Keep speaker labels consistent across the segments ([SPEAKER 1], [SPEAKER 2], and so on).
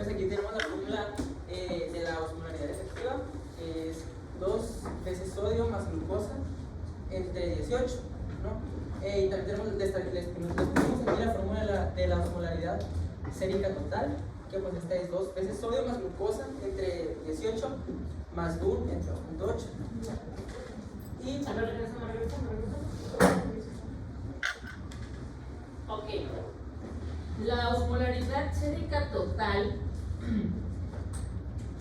[SPEAKER 1] pues aquí tenemos la fórmula de la osmolaridad efectiva, que es 2 veces sodio más glucosa entre 18, ¿no? Y también tenemos, les pusimos aquí la fórmula de la osmolaridad sérica total, que pues esta es 2 veces sodio más glucosa entre 18 más DUR entre 2.8. Y
[SPEAKER 2] ok, la osmolaridad sérica total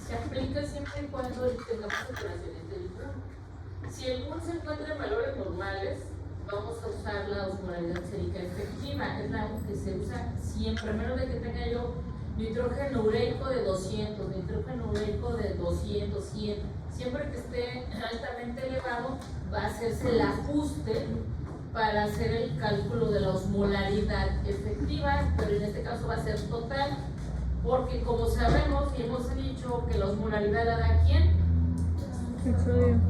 [SPEAKER 2] se aplica siempre y cuando tengamos alteraciones del DUR. Si el DUR se encuentra en valores normales, vamos a usar la osmolaridad sérica efectiva, es la que se usa siempre, a menos de que tenga yo nitrógeno ureico de 200, nitrógeno ureico de 200, 100. Siempre que esté altamente elevado, va a hacerse el ajuste para hacer el cálculo de la osmolaridad efectiva, pero en este caso va a ser total, porque como sabemos y hemos dicho que la osmolaridad la da ¿quién?
[SPEAKER 3] El sodio.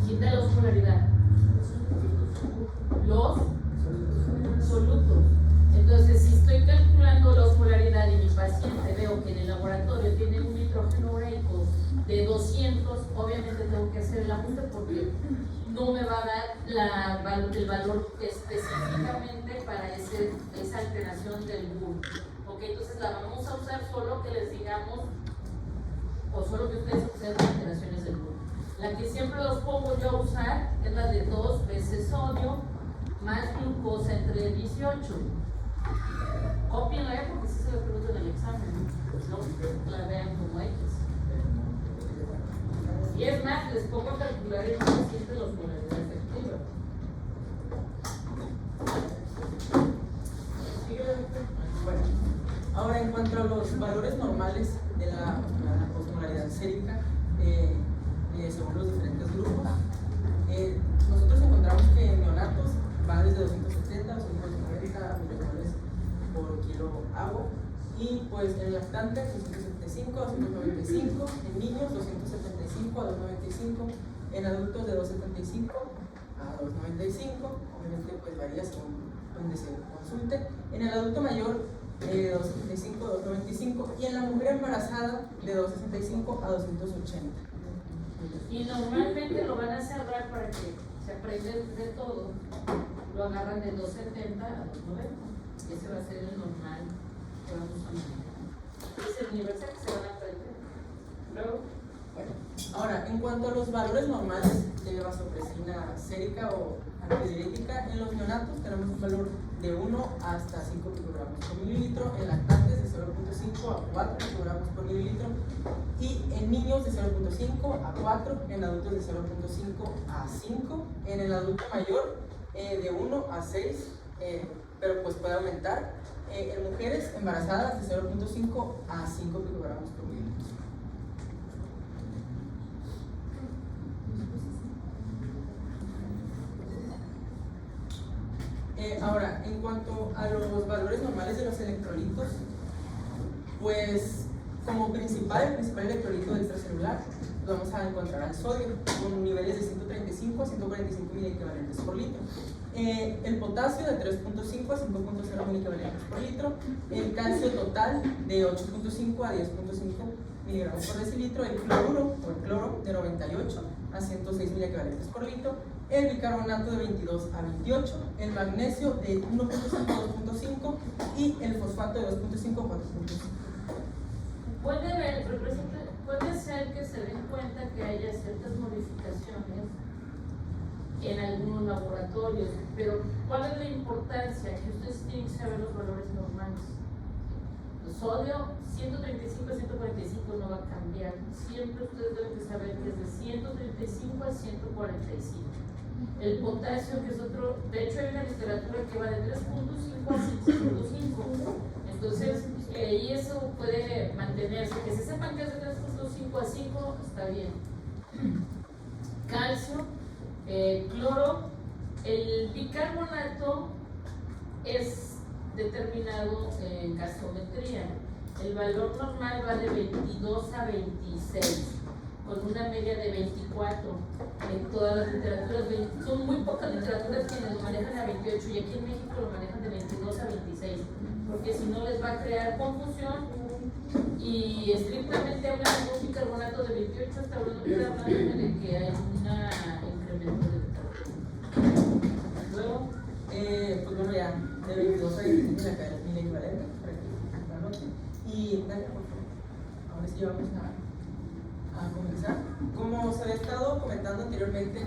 [SPEAKER 2] ¿Quién da la osmolaridad? Los solutos. Entonces, si estoy calculando la osmolaridad y mi paciente veo que en el laboratorio tiene un nitrógeno ureico de 200, obviamente tengo que hacer el ajuste porque no me va a dar el valor específicamente para esa alteración del DUR. Ok, entonces la vamos a usar solo que les digamos, o solo que ustedes observen alteraciones del DUR. La que siempre los pongo yo a usar es la de 2 veces sodio más glucosa entre 18. Cópienla porque si se lo preguntan en el examen, no la vean como X. Y es más, les pongo a calcular el coeficiente de la osmolaridad efectiva.
[SPEAKER 1] bueno, ahora en cuanto a los valores normales de la osmolaridad sérica, según los diferentes grupos, nosotros encontramos que en neonatos va desde 270 a 290 milimoles por kilo agua, y pues en lactantes 275 a 295, en niños 275 a 295, en adultos de 275 a 295, obviamente pues varía según donde se consulte, en el adulto mayor de 275 a 295 y en la mujer embarazada de 265 a 280.
[SPEAKER 2] Y normalmente lo van a cerrar para que se aprenda de todo, lo agarran de 270 a 290, ese va a ser el normal que vamos a manejar. Es el universal que se van a aprender. Luego,
[SPEAKER 1] bueno, ahora, en cuanto a los valores normales de vasopresina sérica o antidiurética, en los neonatos tenemos un valor de 1 hasta 5 picogramos por mililitro, en lactantes de 0.5 a 4 picogramos por mililitro, y en niños de 0.5 a 4, en adultos de 0.5 a 5, en el adulto mayor de 1 a 6, pero pues puede aumentar, en mujeres embarazadas de 0.5 a 5 picogramos por mililitro. Ahora, en cuanto a los valores normales de los electrolitos, pues como el principal electrolito extracelular, vamos a encontrar al sodio con niveles de 135 a 145 miliequivalentes por litro. El potasio de 3.5 a 5.0 miliequivalentes por litro, el calcio total de 8.5 a 10.5 miligramos por decilitro, el cloruro o el cloro de 98 a 106 miliequivalentes por litro, el bicarbonato de 22 a 28, el magnesio de 1.5 a 2.5 y el fosfato de 2.5 a 4.5.
[SPEAKER 2] Puede ser que se den cuenta que haya ciertas modificaciones en algunos laboratorios, pero ¿cuál es la importancia? Que ustedes tienen que saber los valores normales. El sodio, 135 a 145 no va a cambiar. Siempre ustedes deben de saber que es de 135 a 145. El potasio, que es otro, de hecho hay una literatura que va de 3.5 a 5.5. Entonces, ahí eso puede mantenerse. Que se sepan que es de 3.5 a 5, está bien. Calcio, cloro, el bicarbonato es determinado en gasometría. El valor normal va de 22 a 26, con una media de 24 en todas las literaturas. Son muy pocas literaturas quienes lo manejan a 28 y aquí en México lo manejan de 22 a 26. porque si no les va a crear confusión. Y estrictamente hablando de un bicarbonato de 28, está hablando de que hay un incremento de luego.
[SPEAKER 1] Pues bueno, ya de 22 hay la equivalente para que la noten. Y dale, por favor. Ahora sí vamos a comenzar. Como se había estado comentando anteriormente,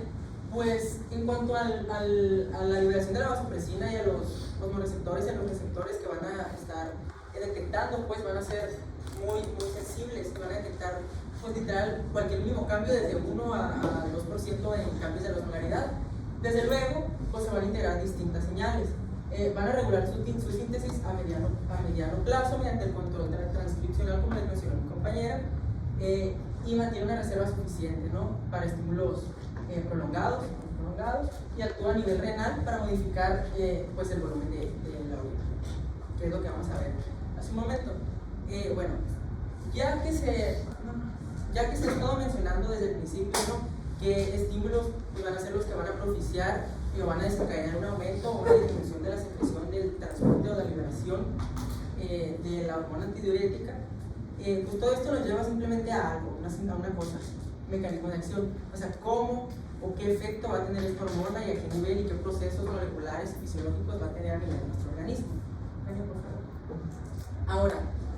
[SPEAKER 1] pues en cuanto a la liberación de la vasopresina y a los osmoreceptores y a los receptores que van a estar detectando, pues van a ser muy sensibles, que van a detectar pues literal cualquier mínimo cambio desde 1 a 2% en cambios de la osmolaridad. Desde luego, pues se van a integrar distintas señales. Van a regular su síntesis a mediano plazo mediante el control transcripcional, como les mencionó mi compañera, y mantiene una reserva suficiente, ¿no?, para estímulos prolongados y actúa a nivel renal para modificar pues el volumen de la orina, que es lo que vamos a ver hace un momento. Bueno, ya que se ha estado mencionando desde el principio, ¿no?, que estímulos pues, van a ser los que van a propiciar o van a desencadenar un aumento o una disminución de la secreción del transporte o la liberación de la hormona antidiurética, pues todo esto nos lleva simplemente a algo, una cosa, mecanismo de acción, o sea, cómo o qué efecto va a tener esta hormona y a qué nivel y qué procesos moleculares y fisiológicos va a tener a nivel de nuestro organismo. Ahora,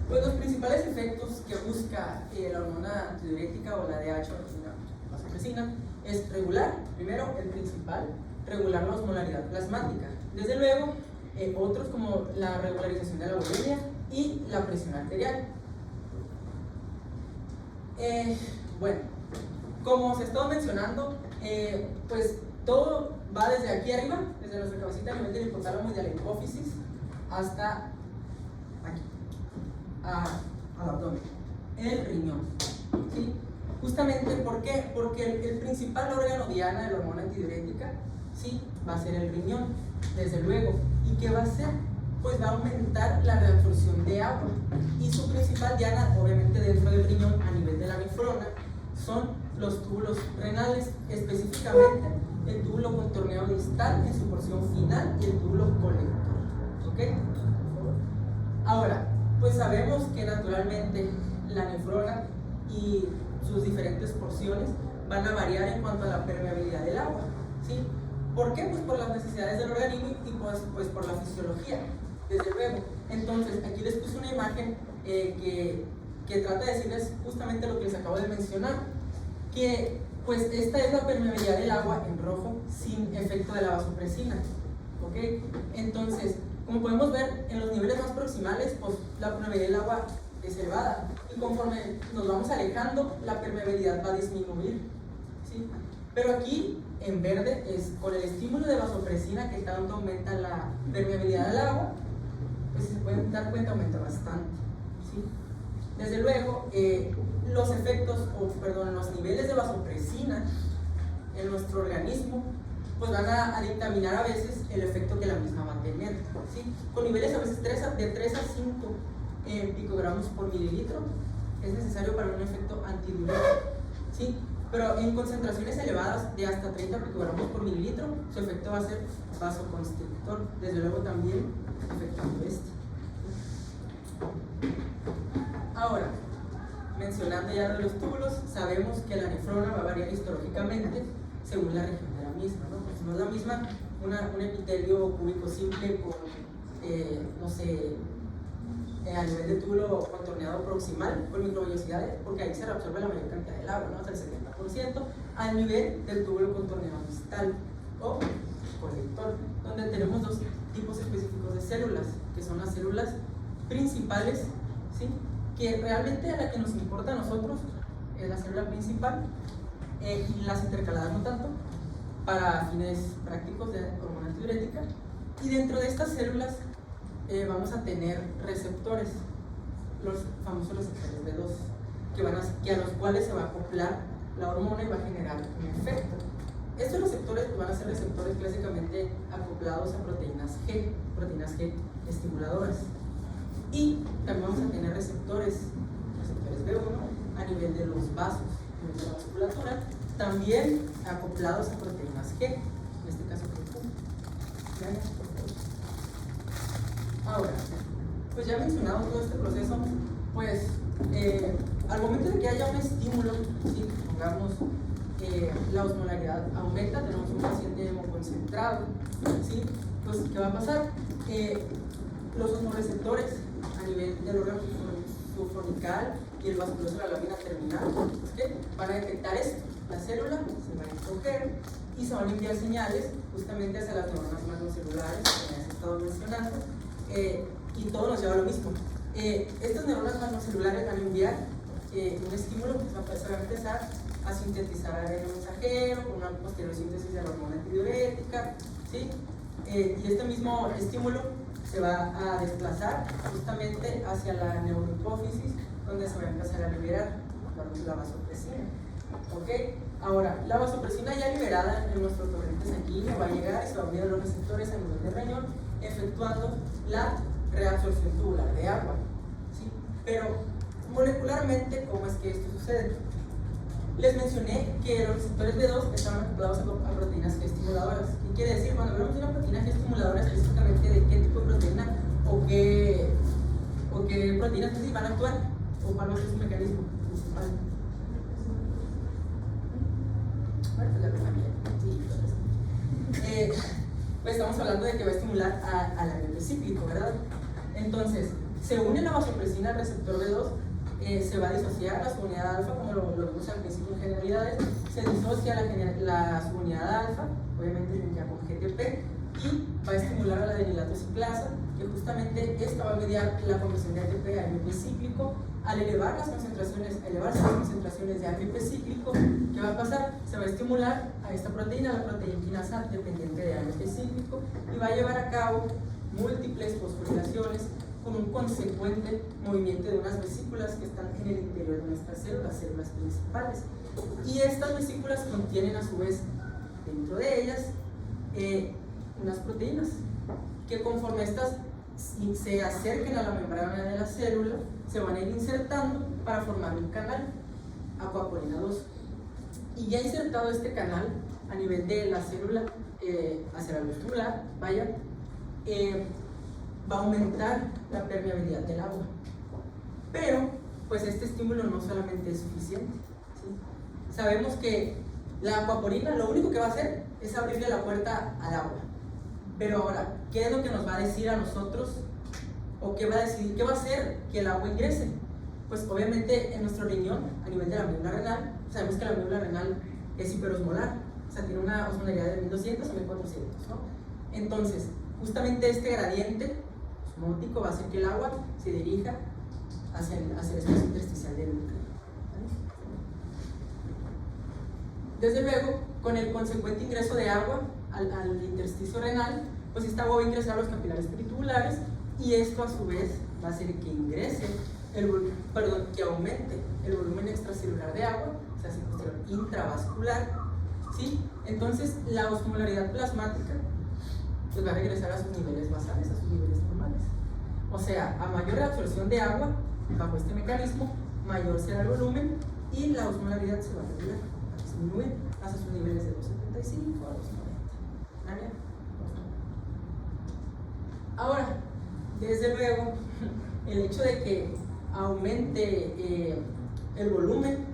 [SPEAKER 1] pues los principales efectos que busca la hormona antidiurética o la DH, la vasopresina, es regular, primero, el principal, regular la osmolaridad plasmática. Desde luego, otros como la regularización de la bulimia y la presión arterial. Bueno, como se está mencionando, pues todo va desde aquí arriba, desde nuestra cabecita a nivel del hipotálamo y de la hipófisis hasta aquí, al abdomen, el riñón, ¿sí? Justamente, ¿por qué? Porque el principal órgano diana de la hormona antidiurética, ¿sí?, va a ser el riñón, desde luego. ¿Y qué va a hacer? Pues va a aumentar la reabsorción de agua. Y su principal diana, obviamente dentro del riñón, a nivel de la nefrona, son los túbulos renales, específicamente el túbulo contorneado distal en su porción final y el túbulo colector. ¿Ok? Ahora, pues sabemos que naturalmente la nefrona y sus diferentes porciones van a variar en cuanto a la permeabilidad del agua, ¿sí? ¿Por qué? Pues por las necesidades del organismo y pues por la fisiología, desde luego. Entonces, aquí les puse una imagen que trata de decirles justamente lo que les acabo de mencionar, que pues esta es la permeabilidad del agua en rojo sin efecto de la vasopresina, ¿ok? Entonces, como podemos ver, en los niveles más proximales, pues la permeabilidad del agua es elevada, y conforme nos vamos alejando, la permeabilidad va a disminuir, ¿sí? Pero aquí, en verde, es con el estímulo de vasopresina que tanto aumenta la permeabilidad del agua, pues si se pueden dar cuenta, aumenta bastante, ¿sí? Desde luego, los niveles de vasopresina en nuestro organismo pues van a dictaminar a veces el efecto que la misma va a tener, ¿sí? Con niveles a veces de 3 a 5 picogramos por mililitro es necesario para un efecto antidiurético, ¿sí? Pero en concentraciones elevadas de hasta 30 picogramos por mililitro, su efecto va a ser vasoconstrictor, desde luego también afectando este. Ahora, mencionando ya de los túbulos, sabemos que la nefrona va a variar histológicamente según la región de la misma, ¿no? Pues no es la misma un epitelio cúbico simple con, no sé, a nivel de túbulo contorneado proximal con microvellosidades, porque ahí se reabsorbe la mayor cantidad del agua, ¿no?, hasta el 70%, al nivel del túbulo contorneado distal o colector, donde tenemos dos tipos específicos de células, que son las células principales, ¿sí?, que realmente a la que nos importa a nosotros es la célula principal, y las intercaladas no tanto, para fines prácticos de hormona antidiurética. Y dentro de estas células vamos a tener receptores, los famosos receptores B2, que a los cuales se va a acoplar la hormona y va a generar un efecto. Estos receptores van a ser receptores clásicamente acoplados a proteínas G estimuladoras. Y también vamos a tener receptores B1 a nivel de los vasos, a nivel de la vasculatura, también acoplados a proteínas G, en este caso Q. Ahora, pues ya mencionado todo este proceso, pues al momento de que haya un estímulo, ¿sí? Pongamos la osmolaridad aumenta, tenemos un paciente hemoconcentrado, ¿sí? Pues ¿qué va a pasar? Los osmoreceptores a nivel del órgano subfonical y el vasculoso de la lámina terminal, ¿sí? Van a detectar esto, la célula se va a encoger y se van a enviar señales justamente hacia las neuronas magnocelulares, como ya se ha estado mencionando, y todo nos lleva a lo mismo. Estas neuronas magnocelulares van a enviar un estímulo que se va a empezar a sintetizar ARN mensajero con una posterior síntesis de la hormona antidiurética, ¿sí? Y este mismo estímulo se va a desplazar justamente hacia la neurohipófisis, donde se va a empezar a liberar la vasopresina. ¿Ok? Ahora, la vasopresina ya liberada en nuestro torrente sanguíneo va a llegar y se va a enviar a los receptores a nivel de riñón, efectuando la reabsorción tubular de agua, ¿sí? Pero molecularmente, ¿cómo es que esto sucede? Les mencioné que los receptores B2 están acoplados a proteínas G estimuladoras. ¿Qué quiere decir? Cuando hablamos de una proteína G estimuladora, específicamente de qué tipo de proteína o qué proteínas pues, van a actuar, o cuál va a ser su mecanismo principal. Bueno, pues la primera. Sí, pues estamos hablando de que va a estimular al AMP cíclico, ¿verdad? Entonces, se une la vasopresina al receptor B2, se va a disociar la subunidad alfa, como lo vimos al principio en generalidades, se disocia la subunidad alfa, obviamente ya con GTP, y va a estimular a la adenilato ciclasa, que justamente esta va a mediar la conversión de ATP a AMP cíclico. Al elevarse las concentraciones de AMP cíclico, ¿qué va a pasar? Se va a estimular a esta proteína, la proteína quinasa dependiente de AMP cíclico, y va a llevar a cabo múltiples fosforilaciones con un consecuente movimiento de unas vesículas que están en el interior de nuestras células principales. Y estas vesículas contienen a su vez dentro de ellas unas proteínas que conforme estas se acerquen a la membrana de la célula se van a ir insertando para formar un canal, aquaporina 2. Y ya insertado este canal a nivel de la célula hacia la luz tubular, va a aumentar la permeabilidad del agua. Pero, pues este estímulo no solamente es suficiente, ¿sí? Sabemos que la aquaporina lo único que va a hacer es abrirle la puerta al agua. Pero ahora, ¿qué es lo que nos va a decir a nosotros? ¿O qué va a decidir? ¿Qué va a hacer que el agua ingrese? Pues obviamente en nuestro riñón, a nivel de la médula renal, sabemos que la médula renal es hiperosmolar, o sea, tiene una osmolaridad de 1200 a 1400, ¿no? Entonces, justamente este gradiente osmótico va a hacer que el agua se dirija hacia el espacio intersticial del núcleo. Desde luego, con el consecuente ingreso de agua al intersticio renal, pues esta agua va a ingresar a los capilares peritubulares y esto a su vez va a hacer que que aumente el volumen extracelular de agua, o sea, posterior intravascular, ¿sí? Entonces la osmolaridad plasmática pues va a regresar a sus niveles basales, a sus niveles normales. O sea, a mayor absorción de agua bajo este mecanismo, mayor será el volumen y la osmolaridad se va a regular, a disminuir hasta sus niveles de 275 a 290. Ahora, desde luego, el hecho de que aumente el volumen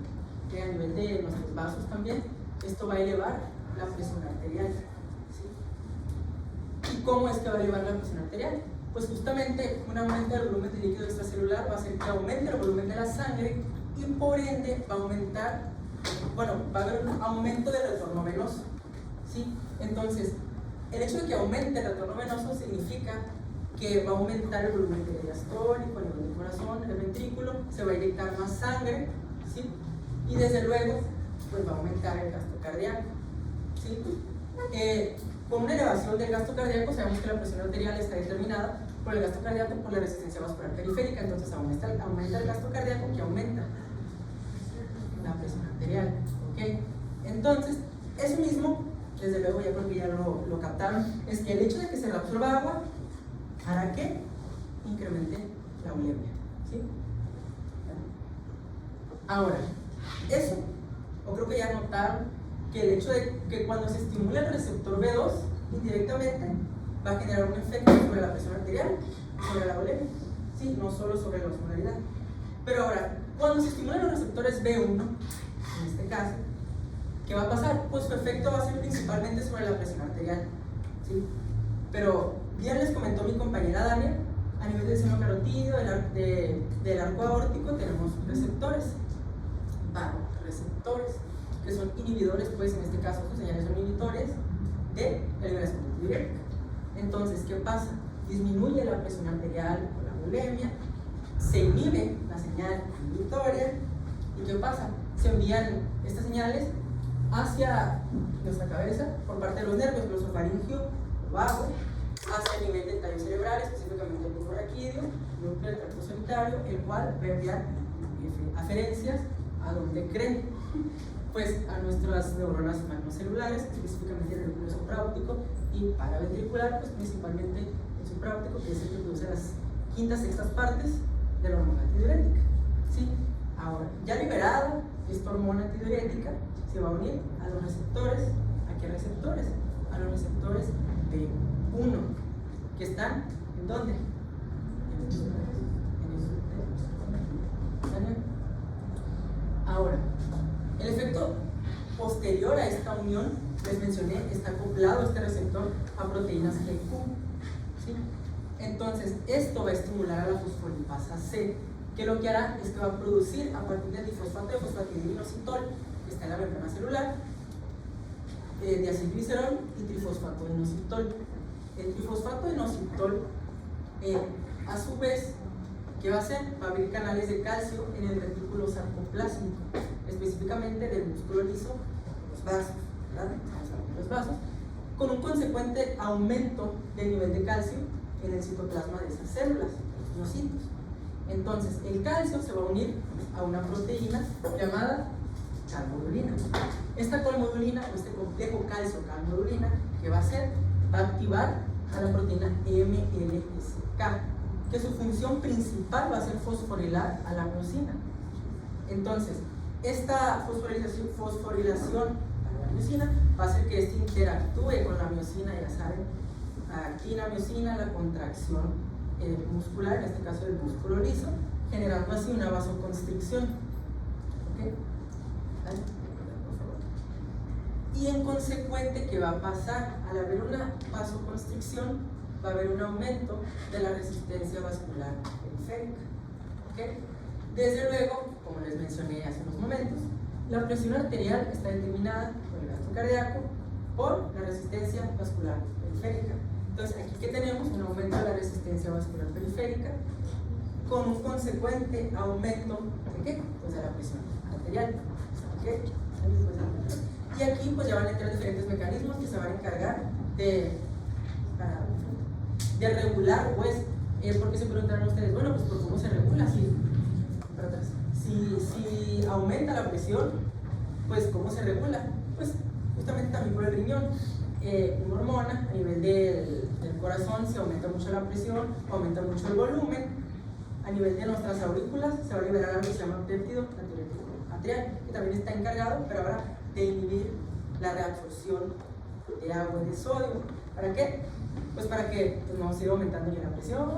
[SPEAKER 1] a nivel de nuestros vasos también, esto va a elevar la presión arterial. ¿Sí? ¿Y cómo es que va a elevar la presión arterial? Pues justamente un aumento del volumen de líquido extracelular va a hacer que aumente el volumen de la sangre y por ende va a aumentar, va a haber un aumento del retorno venoso. ¿Sí? Entonces, el hecho de que aumente el retorno venoso significa que va a aumentar el volumen del diastólico, el nivel del corazón, el ventrículo, se va a inyectar más sangre, ¿sí? Y desde luego, pues va a aumentar el gasto cardíaco, ¿sí? Con una elevación del gasto cardíaco, sabemos que la presión arterial está determinada por el gasto cardíaco por la resistencia vascular periférica, entonces aumenta el gasto cardíaco que aumenta la presión arterial, ¿ok? Entonces, eso mismo, desde luego ya creo que ya lo captaron, es que el hecho de que se reabsorba agua hará que incremente la ulemia, ¿sí? Ahora, eso, o creo que ya notaron que el hecho de que cuando se estimula el receptor B2, indirectamente va a generar un efecto sobre la presión arterial y sobre la ulemia, ¿sí? No solo sobre la osmolaridad. Pero ahora, cuando se estimulan los receptores B1, en este caso, ¿qué va a pasar? Pues su efecto va a ser principalmente sobre la presión arterial, ¿sí? Pero bien les comentó mi compañera Dania, a nivel del seno carotídeo, del arco aórtico, tenemos receptores, receptores, que son inhibidores, pues en este caso sus señales son inhibidores de la liberación antidiurética. Entonces, ¿qué pasa? Disminuye la presión arterial o la bulimia, se inhibe la señal inhibitoria, ¿y qué pasa? Se envían estas señales hacia nuestra cabeza por parte de los nervios, el glosofaringio, vago, hacia el nivel del tallo cerebral, específicamente el bulbo raquídeo, núcleo del tracto solitario, el cual va a enviar aferencias a donde creen, pues a nuestras neuronas magnocelulares, específicamente el núcleo supraóptico y paraventricular, pues principalmente el supraóptico, que es el que produce las quintas, sextas partes de la hormona antidiurética, ¿sí? Ahora, ya liberada esta hormona antidiurética, se va a unir a los receptores. ¿A qué receptores? A los receptores B1, que están ¿en dónde? En el Ahora, el efecto posterior a esta unión, les mencioné, está acoplado este receptor a proteínas GQ, ¿sí? Entonces, esto va a estimular a la fosfolipasa C, que lo que hará es que va a producir a partir del difosfato de fosfatidilinositol, que está en la membrana celular, diacilglicerol y trifosfato de inositol. El trifosfato de inositol, a su vez, ¿qué va a hacer? Va a abrir canales de calcio en el retículo sarcoplásmico, específicamente del músculo liso, los vasos, ¿verdad? Los vasos, con un consecuente aumento del nivel de calcio en el citoplasma de esas células, los nocitos. Entonces, el calcio se va a unir a una proteína llamada calmodulina. Esta calmodulina, o este complejo calcio-calmodulina, ¿qué va a hacer? Va a activar a la proteína MLSK, que su función principal va a ser fosforilar a la miosina. Entonces, esta fosforilación a la miosina va a hacer que éste interactúe con la miosina, ya saben, actina miosina, la contracción muscular, en este caso del músculo liso, generando así una vasoconstricción. ¿Okay? Y en consecuente, ¿qué va a pasar? Al haber una vasoconstricción, va a haber un aumento de la resistencia vascular periférica. ¿Okay? Desde luego, como les mencioné hace unos momentos, la presión arterial está determinada por el gasto cardíaco por la resistencia vascular periférica. Entonces, aquí que tenemos un aumento de la resistencia vascular periférica con un consecuente aumento de ¿qué? Pues de la presión arterial. ¿Okay? Y aquí pues ya van a entrar diferentes mecanismos que se van a encargar de regular, pues, porque se preguntarán ustedes, bueno, pues ¿por cómo se regula? Si aumenta la presión, pues ¿cómo se regula? Pues justamente también por el riñón. Una hormona a nivel del corazón se aumenta mucho la presión, aumenta mucho el volumen. A nivel de nuestras aurículas se va a liberar algo que se llama péptido atrial, que también está encargado, pero ahora, de inhibir la reabsorción de agua y de sodio. ¿Para qué? Pues para que no siga aumentando ni la presión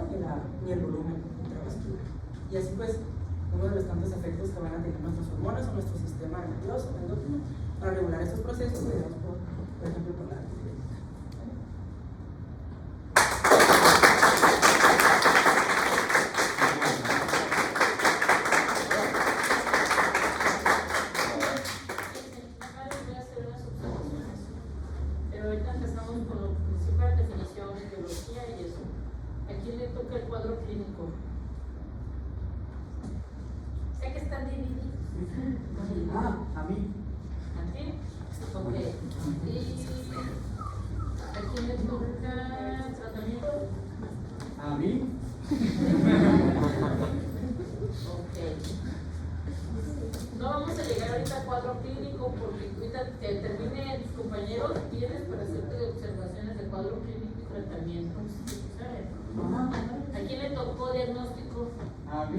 [SPEAKER 1] ni el volumen intravascular. Y así pues, uno de los tantos efectos que van a tener nuestras hormonas o nuestro sistema nervioso endocrino para regular estos procesos, por ejemplo, por la
[SPEAKER 4] a mí.
[SPEAKER 2] ¿A ti? Ok. ¿Y a quién le toca tratamiento?
[SPEAKER 4] ¿A mí?
[SPEAKER 2] Ok. No vamos a llegar ahorita a cuadro clínico porque ahorita que termine tus compañeros tienes para hacerte observaciones de cuadro clínico y tratamiento. ¿Sabes? ¿A quién le tocó diagnóstico?
[SPEAKER 4] A mí.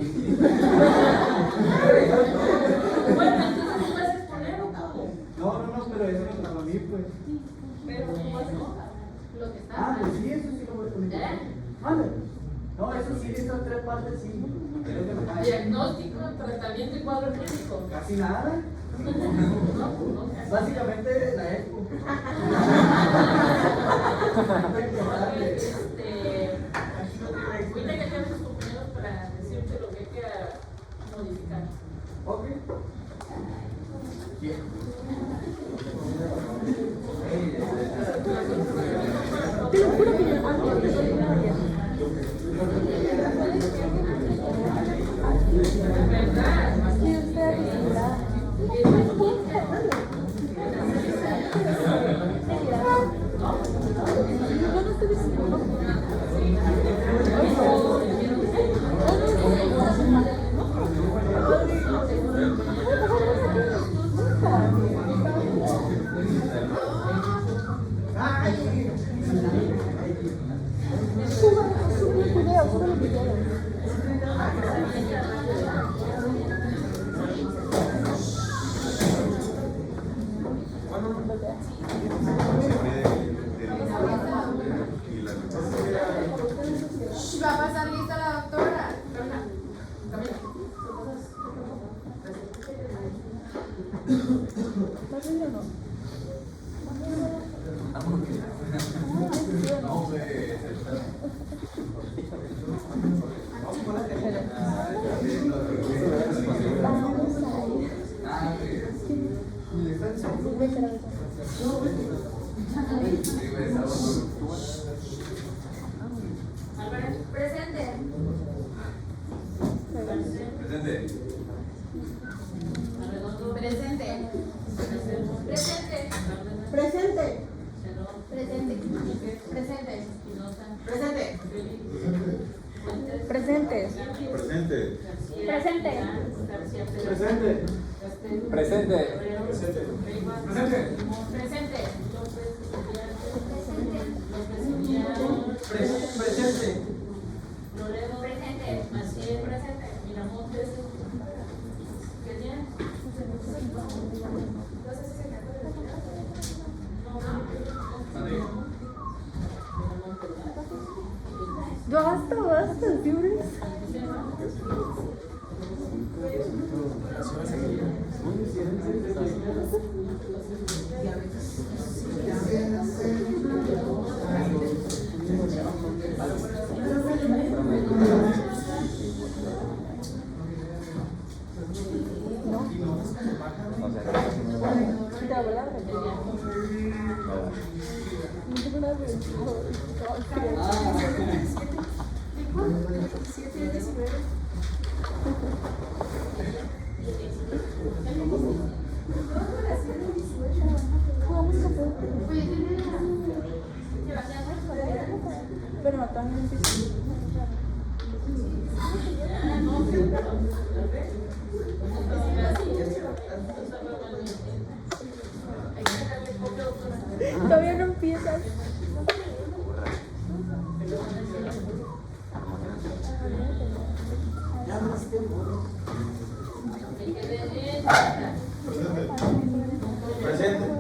[SPEAKER 2] Bueno, entonces tú vas a exponer o cómo.
[SPEAKER 4] No, pero eso no tocó a mí, pues.
[SPEAKER 2] Pero tú vas a lo que está.
[SPEAKER 4] Pues sí, eso sí lo voy a poner.
[SPEAKER 2] ¿Eh?
[SPEAKER 4] Ándale. No, eso sí, esas tres partes sí. Creo que me cae.
[SPEAKER 2] Diagnóstico, tratamiento y cuadro clínico.
[SPEAKER 4] Casi nada. Básicamente la ECO.
[SPEAKER 2] Ahorita que tenemos tus compañeros para decirte lo que hay que modificar.
[SPEAKER 4] Ok. Bien.
[SPEAKER 3] Te lo juro que yo antes no sabía.
[SPEAKER 2] ¿Verdad?
[SPEAKER 3] Sí, estoy acostumbrada. Yo no estoy diciendo.
[SPEAKER 5] Va a pasar lista la doctora.
[SPEAKER 3] ¿Vas a ir o no?
[SPEAKER 5] Presente. Presente. Presente. Presente. Presente. Presente. Presente.
[SPEAKER 3] Presentes.
[SPEAKER 6] Presente.
[SPEAKER 3] Presente.
[SPEAKER 4] Presente.
[SPEAKER 6] Presente.
[SPEAKER 5] Presente.
[SPEAKER 1] Presente.
[SPEAKER 2] Loredo.
[SPEAKER 5] Presente.
[SPEAKER 2] Maciel. Presente. Miramontes. Kenia.
[SPEAKER 3] Basta, Dios. Pero no también todavía no empiezas.
[SPEAKER 6] Presente.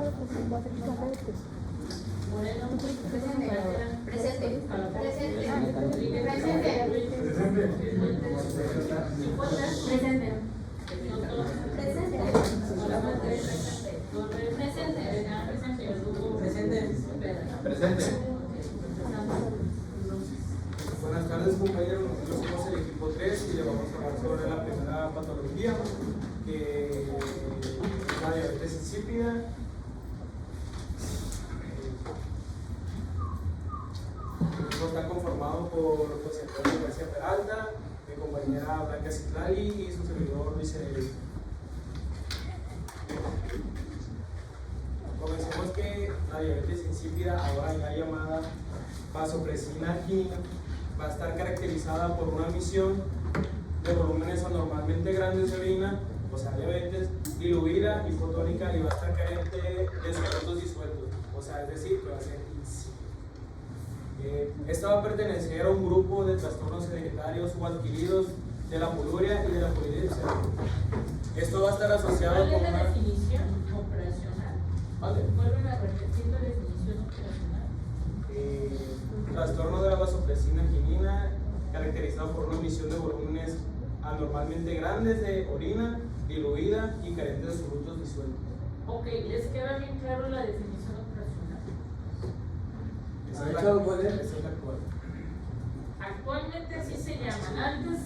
[SPEAKER 5] Presente. Presente.
[SPEAKER 6] Presente.
[SPEAKER 7] Buenas tardes, compañeros. Nosotros somos el equipo 3 y le vamos a hablar sobre la primera patología, que es la diabetes insípida. El grupo está conformado por José Antonio García Peralta, mi compañera Blanca Citlali y su servidor Luis Enerey. Comencemos que la diabetes insípida, ahora ya llamada vasopresina angina, va a estar caracterizada por una emisión de volúmenes anormalmente grandes de orina, o sea, diabetes, diluida, hipotónica y va a estar carente de solutos disueltos, o sea, es decir, que va a ser insípida. Esta va a pertenecer a un grupo de trastornos hereditarios o adquiridos de la poluria y de la polidipsia. Esto va a estar asociado
[SPEAKER 2] ¿Cuál
[SPEAKER 7] con
[SPEAKER 2] es la
[SPEAKER 7] una...
[SPEAKER 2] definición operacional?
[SPEAKER 7] ¿Vale?
[SPEAKER 2] Vuelven a repetir la definición operacional.
[SPEAKER 7] Trastorno de la vasopresina angina caracterizado por una emisión de volúmenes anormalmente grandes de orina diluida y carentes de solutos disueltos.
[SPEAKER 2] Ok, ¿les queda bien claro la definición operacional?
[SPEAKER 7] Esa es
[SPEAKER 4] Chavo, ¿cuál es?
[SPEAKER 7] esa es la actual.
[SPEAKER 2] Actualmente así se llama, antes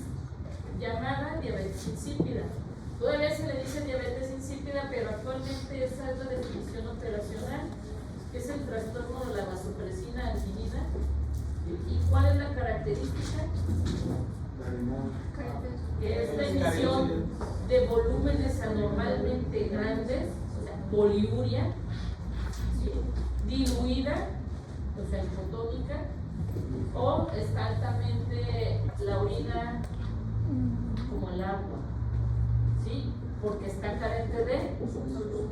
[SPEAKER 2] llamada diabetes insípida. Todavía se le dice diabetes insípida, pero actualmente esa es la definición operacional, que es el trastorno de la vasopresina anginina. ¿Y cuál es la característica? Que es la emisión de volúmenes anormalmente grandes, o sea, poliuria, ¿sí? Diluida, o sea, hipotónica, o está altamente la orina como el agua, ¿sí? Porque está carente de solutos.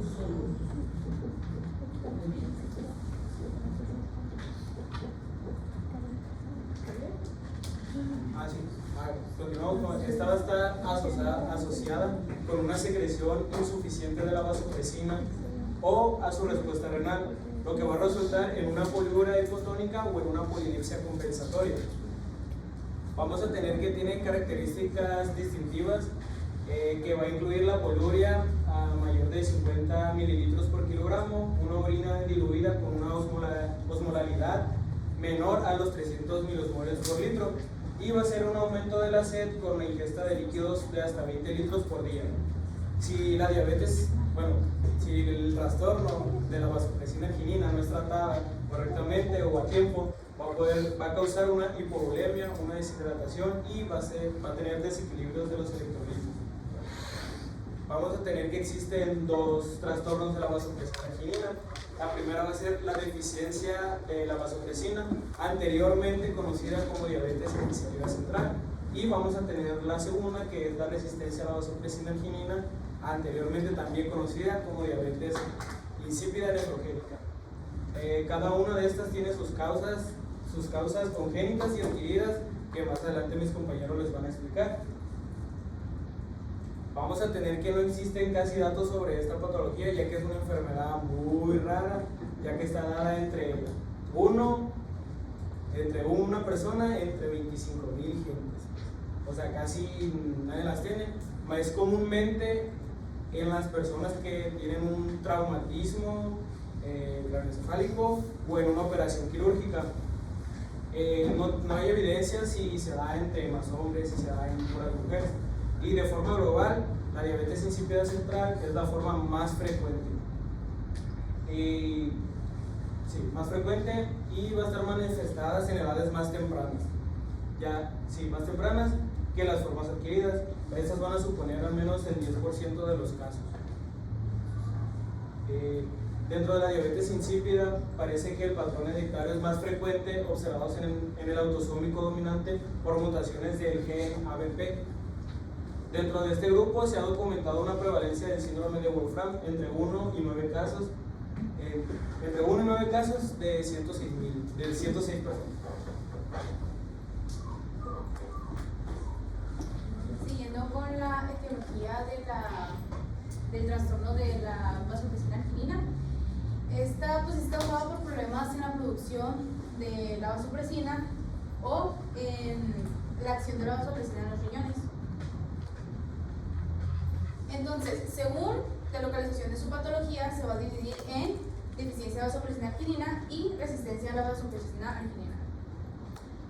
[SPEAKER 7] Ah, sí. Continuamos con esta va a estar asociada con una secreción insuficiente de la vasopresina o a su respuesta renal, lo que va a resultar en una poliuria hipotónica o en una polinipsia compensatoria. Vamos a tener que tiene características distintivas que va a incluir la poliuria a mayor de 50 mililitros por kilogramo, una orina diluida con una osmolaridad menor a los 300 milosmoles por litro, y va a ser un aumento de la sed con la ingesta de líquidos de hasta 20 litros por día. Si la diabetes, si el trastorno de la vasopresina anginina no es tratada correctamente o a tiempo, va a causar una hipovolemia, una deshidratación y va a tener desequilibrios de los electrolitos. Vamos a tener que existen dos trastornos de la vasopresina anginina. La primera va a ser la deficiencia de la vasopresina, anteriormente conocida como diabetes insípida central. Y vamos a tener la segunda, que es la resistencia a la vasopresina anginina, anteriormente también conocida como diabetes insípida nefrogénica. Cada una de estas tiene sus causas congénitas y adquiridas, que más adelante mis compañeros les van a explicar. Vamos a tener que no existen casi datos sobre esta patología, ya que es una enfermedad muy rara, ya que está dada entre una persona entre 25,000 gentes. O sea, casi nadie las tiene. Más comúnmente en las personas que tienen un traumatismo craneoencefálico o en una operación quirúrgica. No hay evidencia si se da entre más hombres, si se da en puras mujeres. Y de forma global, la diabetes insípida central es la forma más frecuente. Más frecuente, y va a estar manifestadas en edades más tempranas. Más tempranas que las formas adquiridas. Estas van a suponer al menos el 10% de los casos. Dentro de la diabetes insípida, parece que el patrón hereditario es más frecuente, observados en el autosómico dominante por mutaciones del gen ABP. Dentro de este grupo se ha documentado una prevalencia del síndrome de Wolfram entre 1 y 9 casos, de 106 personas.
[SPEAKER 5] Siguiendo con la etiología del trastorno de la vasopresina anginina, esta pues está causada por problemas en la producción de la vasopresina o en la acción de la vasopresina en los riñones. Entonces, según la localización de su patología, se va a dividir en deficiencia de vasopresina anginina y resistencia a la vasopresina anginina.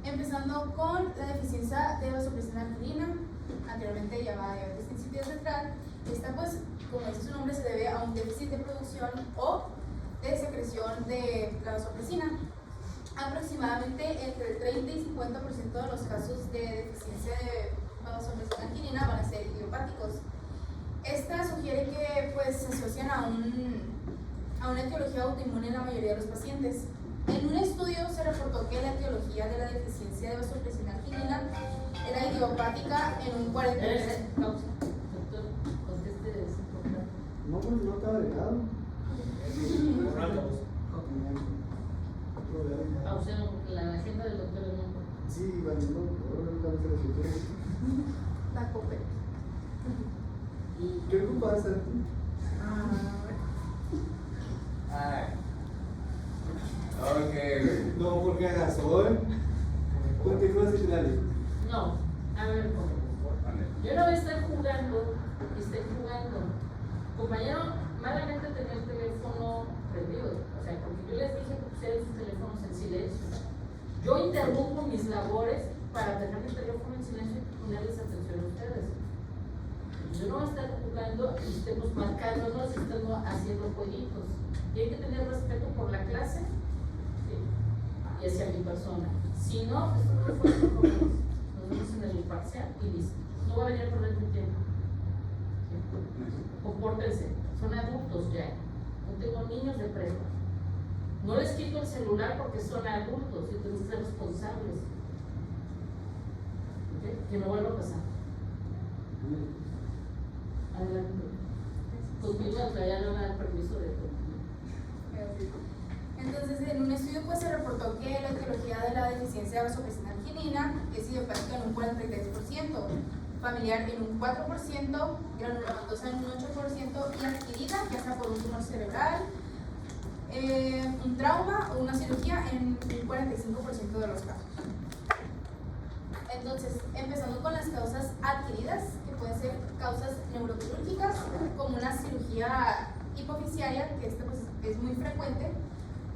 [SPEAKER 5] Empezando con la deficiencia de vasopresina anginina, anteriormente llamada diabetes insípida central. Esta, pues, como dice su nombre, se debe a un déficit de producción o de secreción de la vasopresina. Aproximadamente entre el 30 y 50% de los casos de deficiencia de vasopresina anginina van a ser idiopáticos. Esta sugiere que pues, se asocian a una etiología autoinmune en la mayoría de los pacientes. En un estudio se reportó que la etiología de la deficiencia de vasopresina anginina era idiopática en un 43%.
[SPEAKER 2] Pausa. Doctor, conteste eso.
[SPEAKER 4] No, pues no estaba delgado.
[SPEAKER 2] Pausa la agenda del doctor en un.
[SPEAKER 4] Sí, valiendo por
[SPEAKER 5] La COPE.
[SPEAKER 4] ¿Qué ocupas?
[SPEAKER 6] Ok.
[SPEAKER 4] No, porque Gasol. Continúa sin dale.
[SPEAKER 2] No, a ver, yo no voy a estar jugando, Compañero, malamente tenía el teléfono prendido, o sea, porque yo les dije que pusieran sus teléfonos en silencio. Yo interrumpo mis labores para tener mi teléfono en silencio y ponerles atención a ustedes. Yo no voy a estar jugando y estemos marcándonos y estemos haciendo jueguitos. Y hay que tener respeto por la clase, ¿sí? Y hacia mi persona. Si no, esto no fue un problema. Nos vemos en el imparcial y listo. No va a venir a perder mi tiempo. Compórtense, son adultos ya. No tengo niños de prepa. No les quito el celular porque son adultos y tienen que ser responsables. ¿Okay? Que no vuelva a pasar. Adelante. Continúa, que ya no me da permiso de continuar.
[SPEAKER 5] Entonces, en un estudio pues se reportó que la etiología de la deficiencia vasopresina arginina es idiopática en un 43%, familiar en un 4%, granulomatosa en un 8% y adquirida, ya sea por un tumor cerebral, un trauma o una cirugía en un 45% de los casos. Entonces, empezando con las causas adquiridas, que pueden ser causas neuroquirúrgicas, como una cirugía hipofisiaria, que esta pues, es muy frecuente,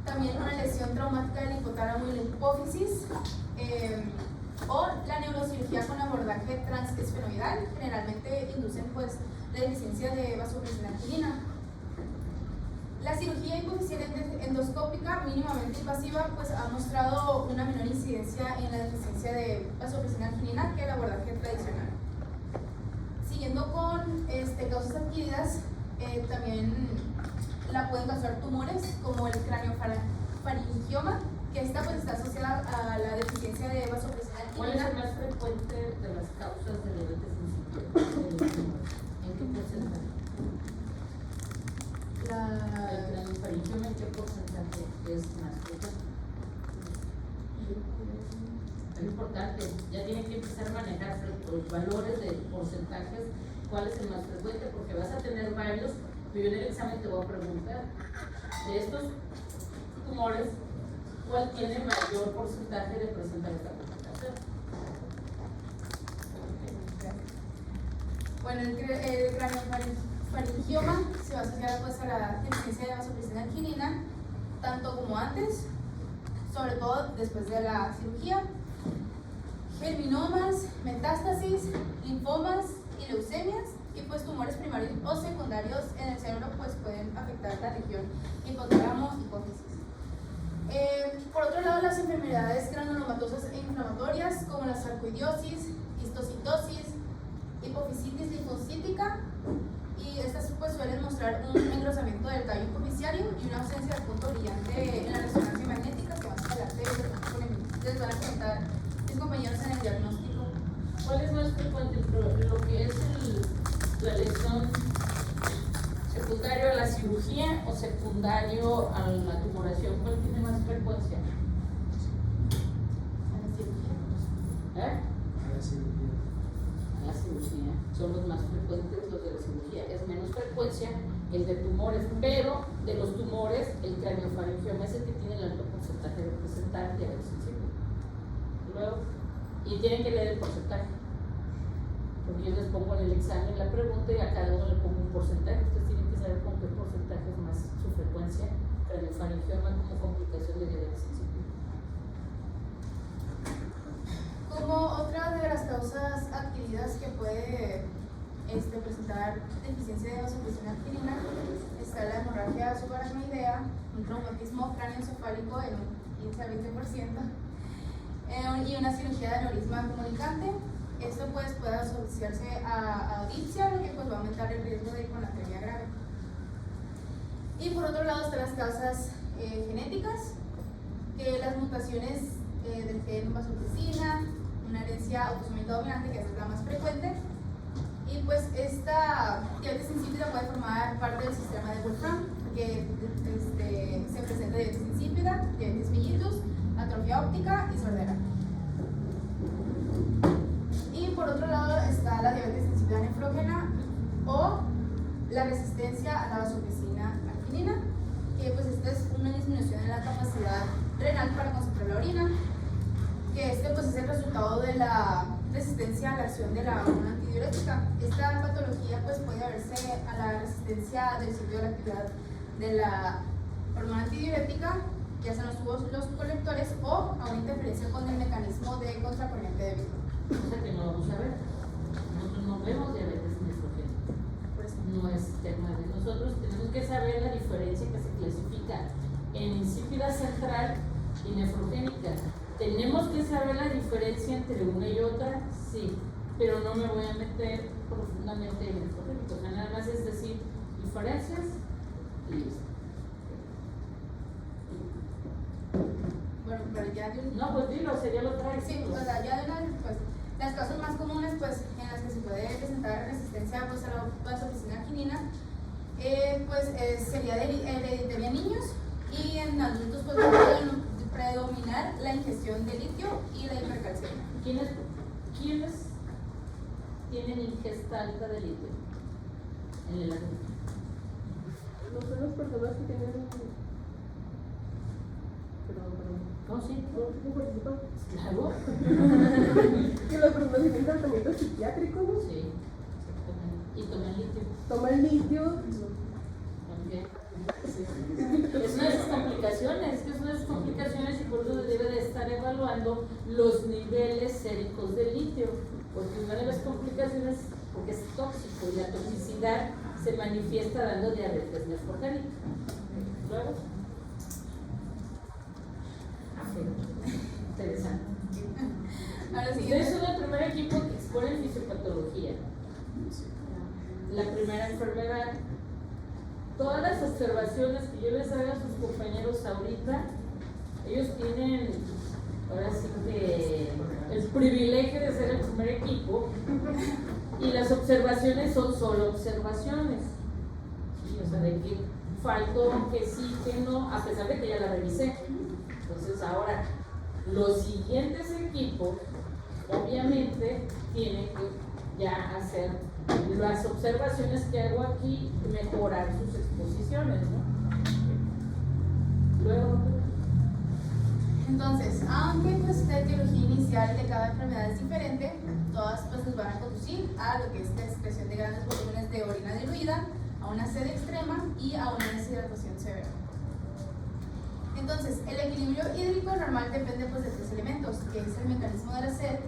[SPEAKER 5] también una lesión traumática del hipotálamo y la hipófisis, o la neurocirugía con abordaje transesfenoidal, generalmente inducen pues la deficiencia de vasopresina arginina. La cirugía hipofisiaria endoscópica mínimamente invasiva pues ha mostrado una menor incidencia en la deficiencia de vasopresina arginina que el abordaje tradicional. Siguiendo con causas adquiridas, también la pueden causar tumores como el craniofaringioma, que esta pues está asociada a la deficiencia de vasopresina arginina.
[SPEAKER 2] ¿Cuál es el más frecuente de las causas de diabetes insípida? ¿En qué porcentaje? El craniofaringioma, ¿en qué porcentaje es más frecuente? Es importante, ya tienen que empezar a manejar los valores de porcentajes, cuál es el más frecuente, porque vas a tener varios, pero yo en el examen te voy a preguntar, de estos tumores, ¿cuál tiene mayor porcentaje de presentar esta complicación?
[SPEAKER 5] Bueno, el craniofaringioma se va a asociar pues, a la deficiencia de vasopresina arginina, tanto como antes, sobre todo después de la cirugía. Germinomas, metástasis, linfomas y leucemias, y pues tumores primarios o secundarios en el cerebro pues pueden afectar la región hipotálamo hipófisis. Por otro lado, las enfermedades granulomatosas e inflamatorias como la sarcoidosis, histocitosis, hipofisitis linfocítica, y estas pues suelen mostrar un engrosamiento del tallo hipofisiario y una ausencia de punto brillante en la resonancia magnética, que más adelante les van a comentar mis compañeros en el diagnóstico.
[SPEAKER 2] ¿Cuál es más frecuente? Lo que es la lesión secundario a la cirugía o secundario a la tumoración, ¿cuál tiene más frecuencia?
[SPEAKER 5] A la cirugía.
[SPEAKER 7] A la cirugía.
[SPEAKER 2] La cirugía son los más frecuentes, los de la cirugía. Es menos frecuencia el de tumores, pero de los tumores, el craniofaringioma es el que tiene el alto porcentaje de presentar diabetes insípida. Luego, y tienen que leer el porcentaje, porque yo les pongo en el examen la pregunta y a cada uno le pongo un porcentaje. Ustedes tienen que saber con qué porcentaje es más su frecuencia craniofaringioma como complicación de diabetes insípida.
[SPEAKER 5] Como otra de las causas adquiridas que puede presentar deficiencia de vasopresina arginina está la hemorragia subaracnoidea, un traumatismo cráneoencefálico en un 15 a 20%, y una cirugía de aneurisma comunicante. Esto pues puede asociarse a odipsia, lo que pues va a aumentar el riesgo de hiponatremia grave. Y por otro lado están las causas genéticas, que las mutaciones del gen vasopresina, una herencia autosómica dominante, que es la más frecuente, y pues esta diabetes insípida puede formar parte del sistema de Wolfram, que se presenta diabetes insípida, diabetes mellitus, atrofia óptica y sordera. Y por otro lado está la diabetes insípida nefrógena o la resistencia a la vasopresina arginina, que pues esta es una disminución en la capacidad renal para concentrar la orina, que pues es el resultado de la resistencia a la acción de la hormona antidiurética. Esta patología pues puede deberse a la resistencia del sitio de la actividad de la hormona antidiurética, ya sean los tubos los colectores, o a una interferencia con el mecanismo de contracorriente de Víctor.
[SPEAKER 2] O sea que no lo vamos a ver. Nosotros no vemos diabetes nefrogénica. No es tema de nosotros. Tenemos que saber la diferencia que se clasifica en insípida central y nefrogénica. ¿Tenemos que saber la diferencia entre una y otra? Sí, pero no me voy a meter profundamente en nefrogénico. O sea, nada más es decir diferencias y listo.
[SPEAKER 5] Bueno, pero ya de un...
[SPEAKER 2] No, pues dilo, o sea, ya lo traes.
[SPEAKER 5] Sí, o sea, ya de una vez, pues, las causas más comunes, pues, en las que se puede presentar resistencia, pues, a la vasopresina arginina, sería hereditaria en niños, y en adultos, pues, pueden predominar la ingestión de litio y la hipercalcemia.
[SPEAKER 2] ¿Quiénes tienen ingesta alta de litio en el adulto?
[SPEAKER 3] No son las personas que tienen.
[SPEAKER 2] ¿No? Sí.
[SPEAKER 3] No participan.
[SPEAKER 2] Claro.
[SPEAKER 3] Que las personas que tienen tratamiento psiquiátrico, ¿no?
[SPEAKER 2] Sí, exactamente. Y toman litio.
[SPEAKER 3] Toman litio.
[SPEAKER 2] También. Es una de sus complicaciones, y por eso se debe de estar evaluando los niveles séricos de litio, porque una de las complicaciones, porque es tóxico y la toxicidad se manifiesta dando diabetes nefrogénica. Luego. Interesante.
[SPEAKER 5] Ahora sí.
[SPEAKER 2] Ustedes son el primer equipo que expone fisiopatología. La primera enfermedad. Todas las observaciones que yo les haga a sus compañeros ahorita, ellos tienen, ahora sí que, el privilegio de ser el primer equipo, y las observaciones son solo observaciones. ¿Sí? O sea, de que faltó, que sí, que no, a pesar de que ya la revisé. Entonces ahora, los siguientes equipos, obviamente, tienen que ya hacer las observaciones que hago aquí, mejorar sus exposiciones, ¿no? Luego.
[SPEAKER 5] Entonces, aunque pues la etiología inicial de cada enfermedad es diferente, todas pues nos van a conducir a lo que es la excreción de grandes volúmenes de orina diluida, a una sed extrema y a una deshidratación severa. Entonces, el equilibrio hídrico normal depende pues de tres elementos, que es el mecanismo de la sed,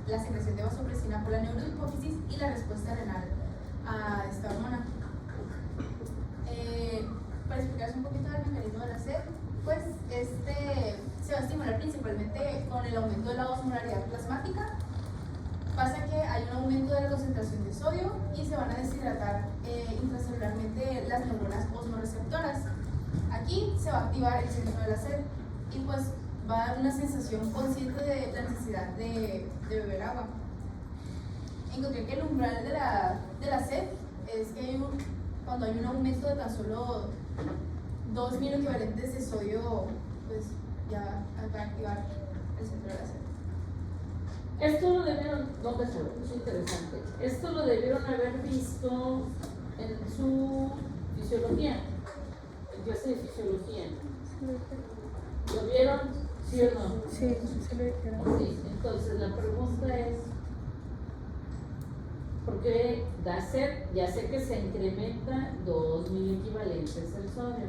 [SPEAKER 5] la secreción de vasopresina por la neurohipófisis y la respuesta renal a esta hormona. Para explicarles un poquito del mecanismo de la sed, pues se va a estimular principalmente con el aumento de la osmolaridad plasmática. Pasa que hay un aumento de la concentración de sodio y se van a deshidratar intracelularmente las neuronas osmoreceptoras. Aquí se va a activar el centro de la sed y pues va a dar una sensación consciente de la necesidad de beber agua. Encontré que el umbral de la sed es que cuando hay un aumento de tan solo 2 microequivalentes de sodio, pues ya va a activar el centro de la sed.
[SPEAKER 2] Esto lo debieron, no me acuerdo, es interesante. Esto lo debieron haber visto en su fisiología, en clase de fisiología. ¿Lo vieron? ¿Sí o no?
[SPEAKER 3] Sí, sí lo dijeron.
[SPEAKER 2] Sí, entonces la pregunta es, ¿por qué da sed? Ya sé que se incrementa 2 miliequivalentes el sodio.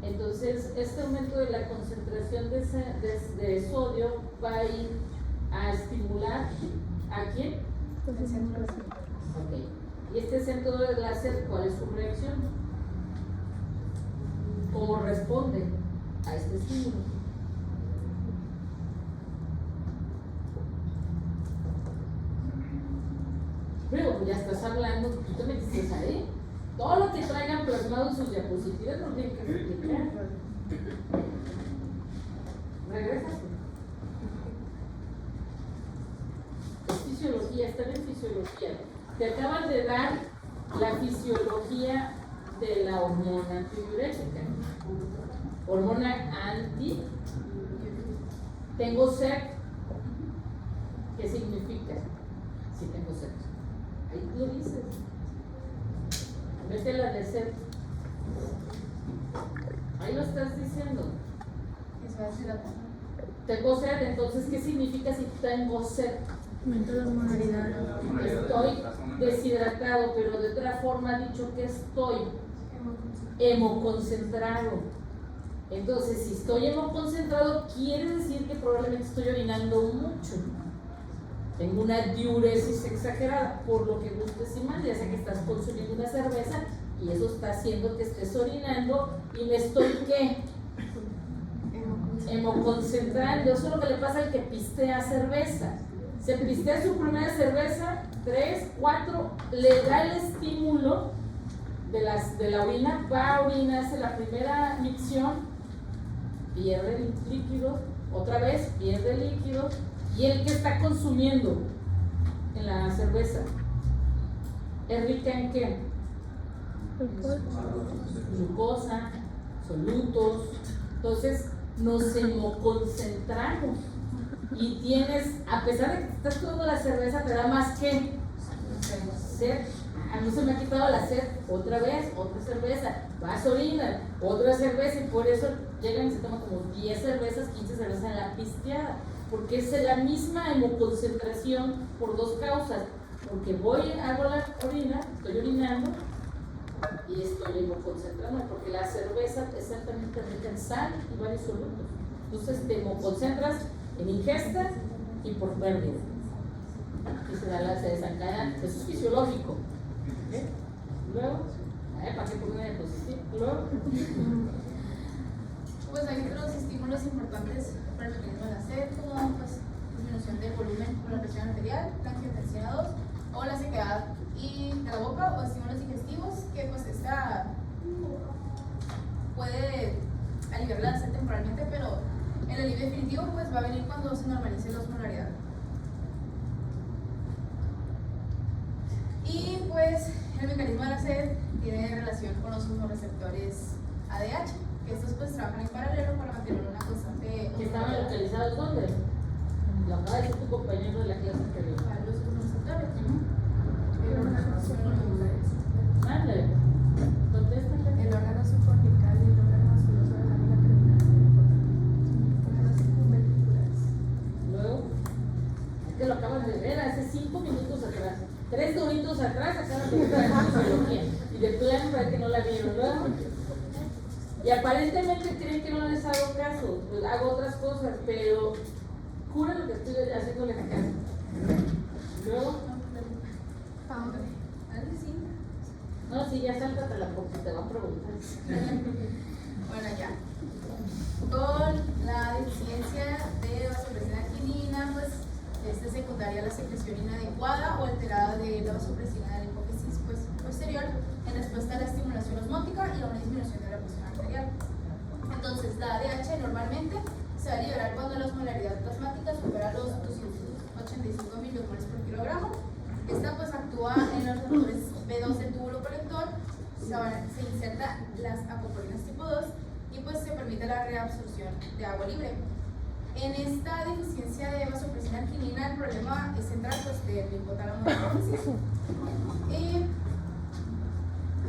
[SPEAKER 2] Entonces, este aumento de la concentración de sodio va a ir a estimular ¿a quién?
[SPEAKER 5] El centro de la sed.
[SPEAKER 2] Ok. ¿Y este centro de la sed, cuál es su reacción? ¿Cómo responde a este estímulo? Luego, ya estás hablando, tú te metiste ahí. Todo lo que traigan plasmado en sus diapositivas no tienen que explicar. Regresa. Es fisiología, están en fisiología. Te acaban de dar la fisiología de la hormona antidiurética. Hormona anti. Tengo sed. ¿Qué significa? Si tengo sed. Ahí lo dices. Vete a la de sed. Ahí lo estás diciendo.
[SPEAKER 5] Eso va a ser la...
[SPEAKER 2] Tengo sed, entonces, ¿qué significa si tengo sed? Estoy deshidratado, pero de otra forma ha dicho que estoy hemoconcentrado. Entonces, si estoy hemoconcentrado, quiere decir que probablemente estoy orinando mucho. Tengo una diuresis exagerada, por lo que gustes y mandes, ya sea que estás consumiendo una cerveza y eso está haciendo que estés orinando y me estoy, ¿qué? Hemoconcentrando. Eso es lo que le pasa al que pistea cerveza. Se pistea su primera cerveza, 3, 4, le da el estímulo de la orina, va a orinarse la primera micción, pierde líquido, otra vez pierde líquido, y el que está consumiendo en la cerveza es rica en ¿qué? Glucosa, solutos. Entonces nos hemoconcentramos y tienes, a pesar de que estás tomando la cerveza, te da más que sed. A mí se me ha quitado la sed, otra vez, otra cerveza, vas a orinar, otra cerveza, y por eso llegan y se toman como 10 cervezas, 15 cervezas en la pisteada, porque es la misma hemoconcentración por dos causas, porque hago la orina, estoy orinando y estoy hemoconcentrando, porque la cerveza es altamente rica en sal y varios solutos. Entonces te hemoconcentras en ingesta y por pérdida. Y se desencadena, eso es fisiológico. ¿Eh? Luego, ¿para qué poner el positivo? Luego,
[SPEAKER 5] Pues hay otros estímulos importantes para el mecanismo de la sed, como pues, disminución del volumen por la presión arterial, la angiotensión 2 o la sequedad y de la boca o estímulos digestivos, que pues esta puede aliviar la sed temporalmente, pero el alivio definitivo pues va a venir cuando se normalice la osmolaridad. Y pues el mecanismo de la sed tiene relación con los osmoreceptores ADH, que estos pues trabajan en paralelo para mantener una constante
[SPEAKER 2] ¿que estaban localizados dónde? Lo acaba de decir tu compañero de la clase anterior.
[SPEAKER 5] a los osmoreceptores.
[SPEAKER 2] Ándale, contéstale.
[SPEAKER 3] El órgano subcortical y el órgano vasculoso de la lámina terminal. Órganos circunventriculares.
[SPEAKER 2] Luego, es que lo acabas de ver hace 5 minutos atrás. 3 doritos atrás acaban de entrar en fisiología. Y de plano para que no la vieron, ¿verdad? Y aparentemente creen que no les hago caso. Pues hago otras cosas, pero cura lo que estoy haciéndole a casa. Luego, no, sí, ya sáltatela porque te van a preguntar.
[SPEAKER 5] Bueno, ya. Con la deficiencia de vasopresina quinina, pues esta secundaria a la secreción inadecuada o alterada de la vasopresina de la hipófisis pues, posterior en respuesta a la estimulación osmótica y a una disminución de la presión arterial. Entonces, la ADH normalmente se va a liberar cuando la osmolaridad plasmática supera los 285 milimoles por kilogramo. Esta pues actúa en los receptores B2 del túbulo colector, se inserta las apoporinas tipo 2 y pues se permite la reabsorción de agua libre. En esta deficiencia de vasopresina quinina el problema es central pues, del hipotálamo de la hipófisis.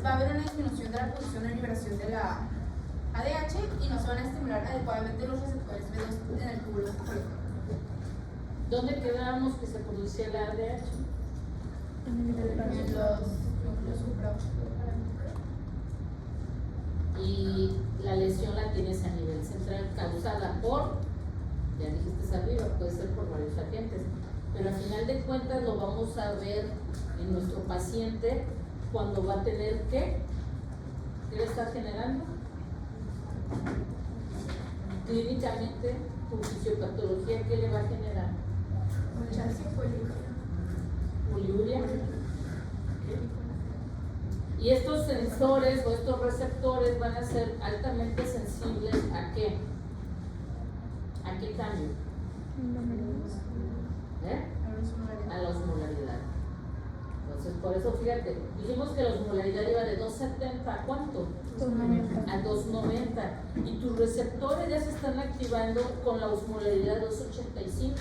[SPEAKER 5] Va a haber una disminución de la producción o liberación de la ADH y no se van a estimular adecuadamente los receptores B2 en el túbulo colector.
[SPEAKER 2] ¿Dónde quedábamos que se producía la ADH?
[SPEAKER 5] En los núcleos supra.
[SPEAKER 2] Y la lesión la tienes a nivel central causada por, ya dijiste arriba, puede ser por varios agentes, pero al final de cuentas lo vamos a ver en nuestro paciente cuando va a tener ¿qué le está generando? Clínicamente, tu fisiopatología, ¿qué le va a generar? Poliuria. Y estos sensores o estos receptores van a ser altamente sensibles ¿a qué? ¿A qué cambio? A la osmolaridad. Entonces, por eso fíjate, dijimos que la osmolaridad iba de 270 ¿a cuánto?
[SPEAKER 3] 290.
[SPEAKER 2] A 290. Y tus receptores ya se están activando con la osmolaridad de 285.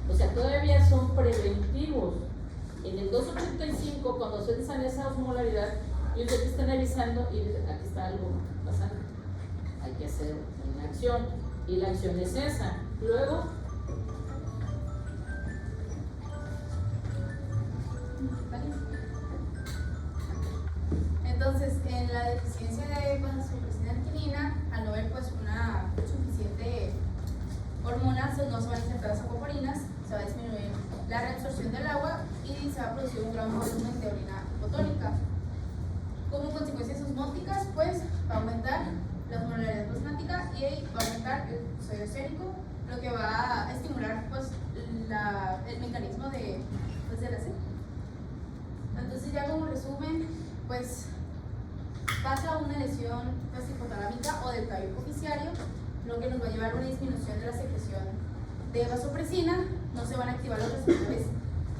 [SPEAKER 2] O sea, todavía son preventivos. En el 285, cuando se desane esa osmolaridad, ellos ya te están avisando y aquí está algo pasando. Hay que hacer una acción. Y la acción es esa. Luego,
[SPEAKER 5] Entonces, en la deficiencia de vasopresina alquilina, al no haber pues una suficiente hormona, no se van a insertar las aquaporinas, se va a disminuir la reabsorción del agua y se va a producir un gran volumen de orina hipotónica. Como consecuencias osmóticas, pues va a aumentar la osmolaridad plasmática y va a aumentar el sodio sérico, lo que va a estimular pues el mecanismo de la sed. Entonces, ya como resumen, pues pasa una lesión pues, hipotalámica o del tallo hipoficiario, lo que nos va a llevar a una disminución de la secreción de vasopresina, no se van a activar los receptores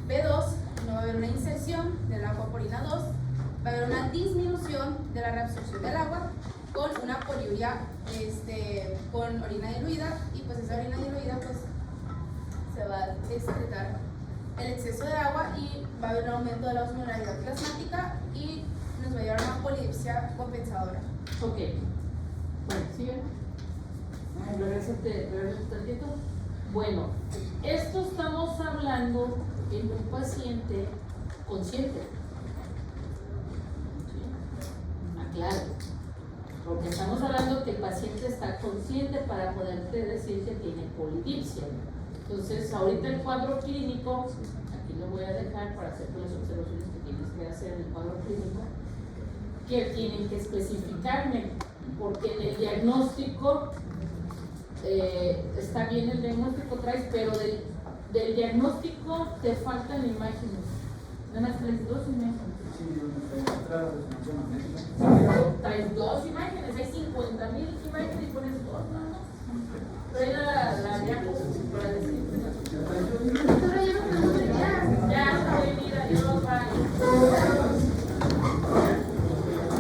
[SPEAKER 5] B2, no va a haber una inserción de la aquaporina 2, va a haber una disminución de la reabsorción del agua con una poliuria con orina diluida, y pues esa orina diluida pues se va a excretar el exceso de agua y va a haber un aumento de la osmolaridad plasmática y nos va a llevar a una polidipsia compensadora.
[SPEAKER 2] Ok. Bueno, ¿siguen? Regreso tantito. Bueno, esto estamos hablando en un paciente consciente. ¿Sí? Aclaro. Porque estamos hablando que el paciente está consciente para poderte decir que tiene polidipsia. Entonces, ahorita el cuadro clínico, aquí lo voy a dejar para hacer las observaciones que tienes que hacer en el cuadro clínico, que tienen que especificarme, porque en el diagnóstico, está bien el diagnóstico traes, pero del diagnóstico te faltan imágenes. Nada más traes 2 imágenes. Traes 2 imágenes, hay 50,000 imágenes y pones 2, ¿no? Trae la diapositiva para decir.